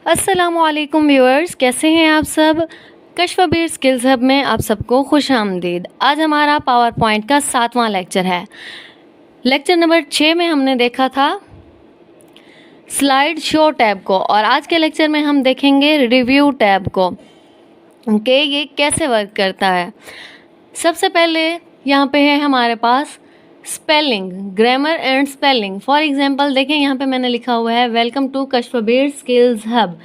अस्सलामुअलैकुम व्यूअर्स, कैसे हैं आप सब। कश्फबीर स्किल्स हब में आप सबको खुश आमदीद। आज हमारा पावर पॉइंट का 7वां लेक्चर है। लेक्चर नंबर 6 में हमने देखा था स्लाइड शो टैब को, और आज के लेक्चर में हम देखेंगे रिव्यू टैब को कि ये कैसे वर्क करता है। सबसे पहले यहाँ पे है हमारे पास spelling, grammar and spelling. For example देखें, यहाँ पे मैंने लिखा हुआ है welcome to Kashfbir skills hub.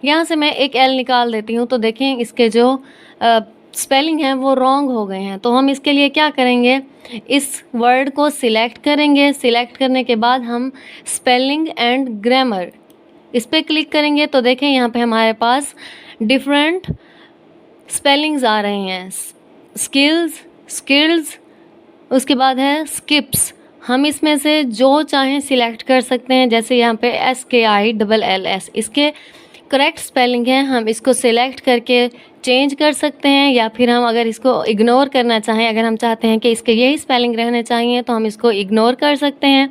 यहाँ से मैं एक एल निकाल देती हूँ, तो देखें इसके जो स्पेलिंग है वो रॉन्ग हो गए हैं। तो हम इसके लिए क्या करेंगे, इस वर्ड को सिलेक्ट करेंगे। सिलेक्ट करने के बाद हम स्पेलिंग एंड ग्रामर इस पर क्लिक करेंगे, तो देखें यहाँ पे हमारे पास डिफरेंट स्पेलिंग्स आ रहे हैं। स्किल्स, उसके बाद है स्किप्स। हम इसमें से जो चाहें सिलेक्ट कर सकते हैं। जैसे यहाँ पे SKILLS इसके करेक्ट स्पेलिंग है, हम इसको सिलेक्ट करके चेंज कर सकते हैं, या फिर हम अगर इसको इग्नोर करना चाहें, अगर हम चाहते हैं कि इसके यही स्पेलिंग रहने चाहिए, तो हम इसको इग्नोर कर सकते हैं।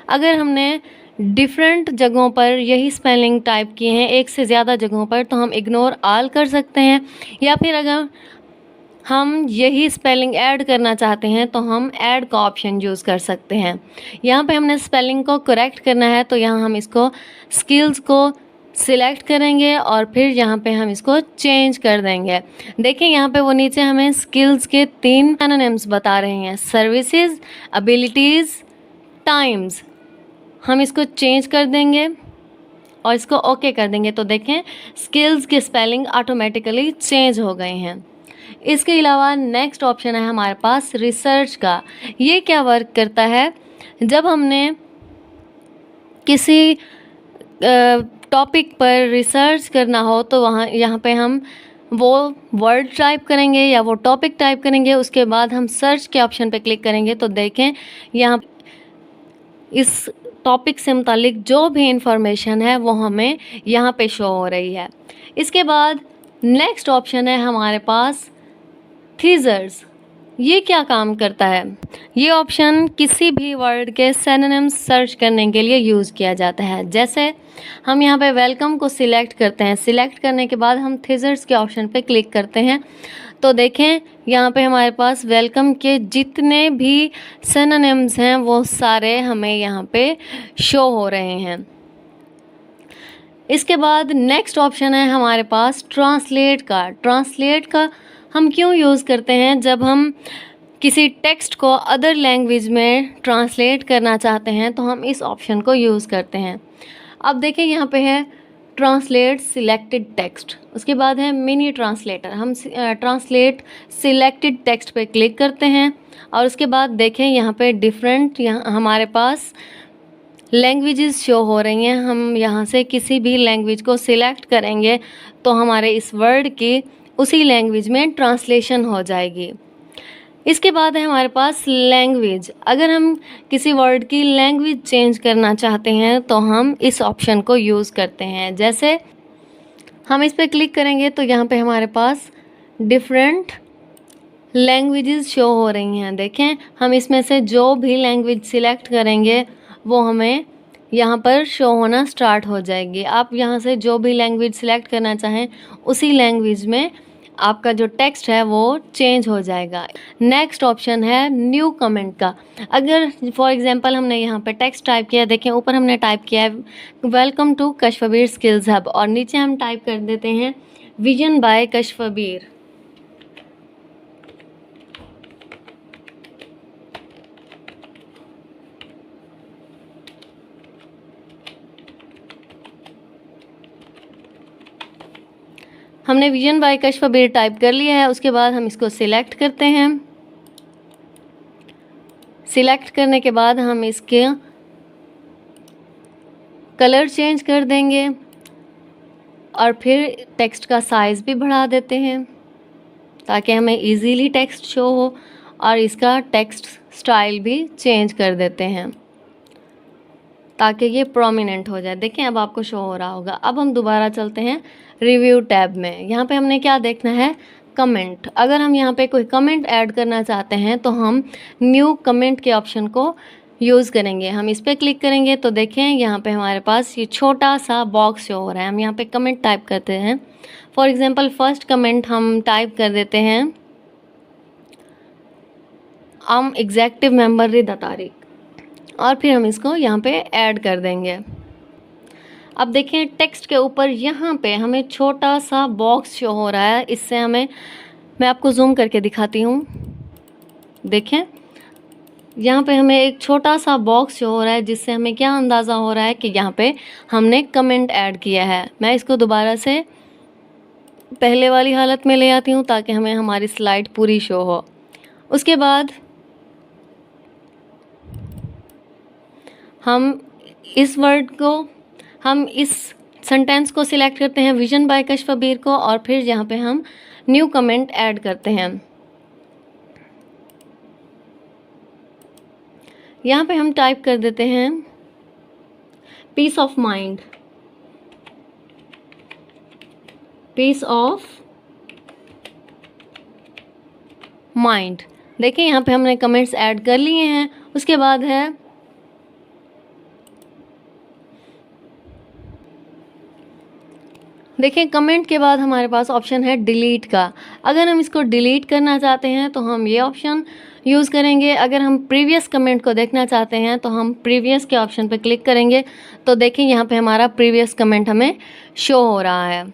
अगर हमने डिफरेंट जगहों पर यही स्पेलिंग टाइप किए हैं, एक से ज़्यादा जगहों पर, तो हम इग्नोर ऑल कर सकते हैं। या फिर अगर हम यही स्पेलिंग ऐड करना चाहते हैं, तो हम ऐड का ऑप्शन यूज़ कर सकते हैं। यहाँ पे हमने स्पेलिंग को करेक्ट करना है, तो यहाँ हम इसको स्किल्स को सिलेक्ट करेंगे और फिर यहाँ पे हम इसको चेंज कर देंगे। देखिए यहाँ पे वो नीचे हमें स्किल्स के 3 एनोनिम्स बता रहे हैं, सर्विसेज, एबिलिटीज़, टाइम्स। हम इसको चेंज कर देंगे और इसको ओके कर देंगे, तो देखें स्किल्स की स्पेलिंग ऑटोमेटिकली चेंज हो गए हैं। इसके अलावा नेक्स्ट ऑप्शन है हमारे पास रिसर्च का। ये क्या वर्क करता है, जब हमने किसी टॉपिक पर रिसर्च करना हो, तो वहाँ यहाँ पे हम वो वर्ड टाइप करेंगे या वो टॉपिक टाइप करेंगे, उसके बाद हम सर्च के ऑप्शन पे क्लिक करेंगे, तो देखें यहाँ इस टॉपिक से मुतालिक जो भी इंफॉर्मेशन है वो हमें यहाँ पे शो हो रही है। इसके बाद नेक्स्ट ऑप्शन है हमारे पास थीजर्स। ये क्या काम करता है, ये ऑप्शन किसी भी वर्ड के सिनोनिम्स सर्च करने के लिए यूज़ किया जाता है। जैसे हम यहाँ पे वेलकम को सिलेक्ट करते हैं, सिलेक्ट करने के बाद हम थीजर्स के ऑप्शन पे क्लिक करते हैं, तो देखें यहाँ पे हमारे पास वेलकम के जितने भी सिनोनिम्स हैं वो सारे हमें यहाँ पे शो हो रहे हैं। इसके बाद नेक्स्ट ऑप्शन है हमारे पास ट्रांसलेट का। ट्रांसलेट का हम क्यों यूज़ करते हैं, जब हम किसी टेक्स्ट को अदर लैंग्वेज में ट्रांसलेट करना चाहते हैं, तो हम इस ऑप्शन को यूज़ करते हैं। अब देखें यहाँ पे है ट्रांसलेट सिलेक्टेड टेक्स्ट, उसके बाद है मिनी ट्रांसलेटर। हम ट्रांसलेट सिलेक्टेड टेक्स्ट पे क्लिक करते हैं और उसके बाद देखें यहाँ पे डिफरेंट हमारे पास लैंग्वेजेस शो हो रही हैं। हम यहाँ से किसी भी लैंग्वेज को सिलेक्ट करेंगे, तो हमारे इस वर्ड की उसी लैंग्वेज में ट्रांसलेशन हो जाएगी। इसके बाद है हमारे पास लैंग्वेज। अगर हम किसी वर्ड की लैंग्वेज चेंज करना चाहते हैं, तो हम इस ऑप्शन को यूज़ करते हैं। जैसे हम इस पर क्लिक करेंगे, तो यहाँ पे हमारे पास डिफरेंट लैंग्वेजेस शो हो रही हैं। देखें हम इसमें से जो भी लैंग्वेज सिलेक्ट करेंगे वो हमें यहाँ पर शो होना स्टार्ट हो जाएगी। आप यहाँ से जो भी लैंग्वेज सिलेक्ट करना चाहें, उसी लैंग्वेज में आपका जो टेक्स्ट है वो चेंज हो जाएगा। नेक्स्ट ऑप्शन है न्यू कमेंट का। अगर फॉर एग्जांपल हमने यहाँ पे टेक्स्ट टाइप किया, देखें ऊपर हमने टाइप किया है welcome to Kashfbir skills hub, और नीचे हम टाइप कर देते हैं विजन बाय कश्फबीर। हमने विजन बाय कश्फबीर टाइप कर लिया है। उसके बाद हम इसको सिलेक्ट करते हैं। सिलेक्ट करने के बाद हम इसके कलर चेंज कर देंगे और फिर टेक्स्ट का साइज़ भी बढ़ा देते हैं, ताकि हमें इजीली टेक्स्ट शो हो, और इसका टेक्स्ट स्टाइल भी चेंज कर देते हैं ताकि ये प्रोमिनेंट हो जाए। देखें अब आपको शो हो रहा होगा। अब हम दोबारा चलते हैं रिव्यू टैब में। यहाँ पे हमने क्या देखना है, कमेंट। अगर हम यहाँ पे कोई कमेंट ऐड करना चाहते हैं, तो हम न्यू कमेंट के ऑप्शन को यूज़ करेंगे। हम इस पर क्लिक करेंगे तो देखें यहाँ पे हमारे पास ये छोटा सा बॉक्स शो हो रहा है। हम यहाँ पे कमेंट टाइप करते हैं। फॉर एग्ज़ाम्पल फर्स्ट कमेंट हम टाइप कर देते हैं, एग्जेक्टिव मेंबर रिदा तारिक, और फिर हम इसको यहाँ पे ऐड कर देंगे। अब देखें टेक्स्ट के ऊपर यहाँ पे हमें छोटा सा बॉक्स शो हो रहा है। इससे हमें, मैं आपको जूम करके दिखाती हूँ, देखें यहाँ पे हमें एक छोटा सा बॉक्स शो हो रहा है, जिससे हमें क्या अंदाज़ा हो रहा है कि यहाँ पे हमने कमेंट ऐड किया है। मैं इसको दोबारा से पहले वाली हालत में ले आती हूँ ताकि हमें हमारी स्लाइड पूरी शो हो। उसके बाद हम इस वर्ड को, हम इस सेंटेंस को सिलेक्ट करते हैं, विजन बाय कशफबीर को, और फिर यहाँ पे हम न्यू कमेंट ऐड करते हैं। यहाँ पे हम टाइप कर देते हैं peace of mind, peace of mind. देखिए यहाँ पे हमने कमेंट्स ऐड कर लिए हैं। उसके बाद है देखिए कमेंट के बाद हमारे पास ऑप्शन है डिलीट का। अगर हम इसको डिलीट करना चाहते हैं तो हम ये ऑप्शन यूज़ करेंगे। अगर हम प्रीवियस कमेंट को देखना चाहते हैं तो हम प्रीवियस के ऑप्शन पर क्लिक करेंगे तो देखिए यहाँ पे हमारा प्रीवियस कमेंट हमें शो हो रहा है।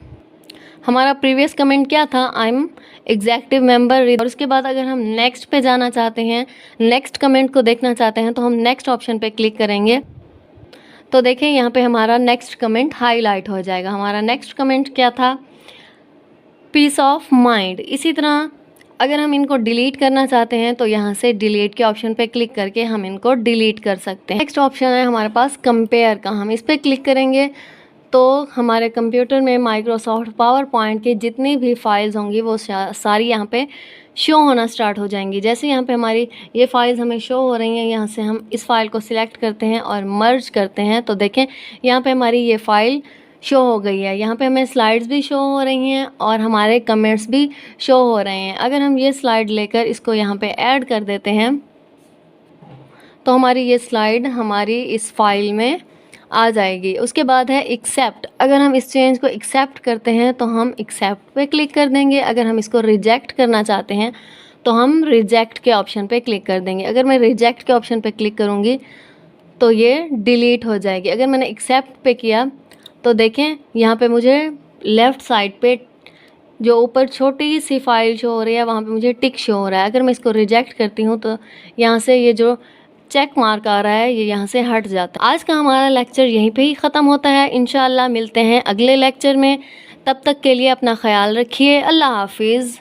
हमारा प्रीवियस कमेंट क्या था, आई एम एग्जेक्टिव मेंबर। और उसके बाद अगर हम नेक्स्ट पे जाना चाहते हैं, नेक्स्ट कमेंट को देखना चाहते हैं, तो हम नेक्स्ट ऑप्शन पे क्लिक करेंगे तो देखें यहाँ पे हमारा नेक्स्ट कमेंट हाईलाइट हो जाएगा। हमारा नेक्स्ट कमेंट क्या था, पीस ऑफ माइंड। इसी तरह अगर हम इनको डिलीट करना चाहते हैं तो यहाँ से डिलीट के ऑप्शन पे क्लिक करके हम इनको डिलीट कर सकते हैं। नेक्स्ट ऑप्शन है हमारे पास कंपेयर का। हम इस पर क्लिक करेंगे तो हमारे कंप्यूटर में माइक्रोसॉफ्ट पावर पॉइंट की जितनी भी फाइल्स होंगी वो सारी यहाँ पे शो होना स्टार्ट हो जाएंगी। जैसे यहाँ पे हमारी ये फाइल्स हमें शो हो रही हैं, यहाँ से हम इस फाइल को सिलेक्ट करते हैं और मर्ज करते हैं तो देखें यहाँ पे हमारी ये फ़ाइल शो हो गई है। यहाँ पे हमें स्लाइड्स भी शो हो रही हैं और हमारे कमेंट्स भी शो हो रहे हैं। अगर हम ये स्लाइड लेकर इसको यहाँ पे ऐड कर देते हैं तो हमारी ये स्लाइड हमारी इस फाइल में आ जाएगी। उसके बाद है एक्सेप्ट। अगर हम इस चेंज को एक्सेप्ट करते हैं तो हम एक्सेप्ट पे क्लिक कर देंगे। अगर हम इसको रिजेक्ट करना चाहते हैं तो हम रिजेक्ट के ऑप्शन पे क्लिक कर देंगे। अगर मैं रिजेक्ट के ऑप्शन पे क्लिक करूँगी तो ये डिलीट हो जाएगी। अगर मैंने एक्सेप्ट पे किया तो देखें यहाँ पे मुझे लेफ़्ट साइड पे जो ऊपर छोटी सी फाइल शो हो रही है वहाँ पे मुझे टिक शो हो रहा है। अगर मैं इसको रिजेक्ट करती हूँ तो यहाँ से ये जो चेक मार्क आ रहा है ये यहाँ से हट जाता है। आज का हमारा लेक्चर यहीं पे ही ख़त्म होता है। इंशाअल्लाह मिलते हैं अगले लेक्चर में। तब तक के लिए अपना ख्याल रखिए। अल्लाह हाफिज़।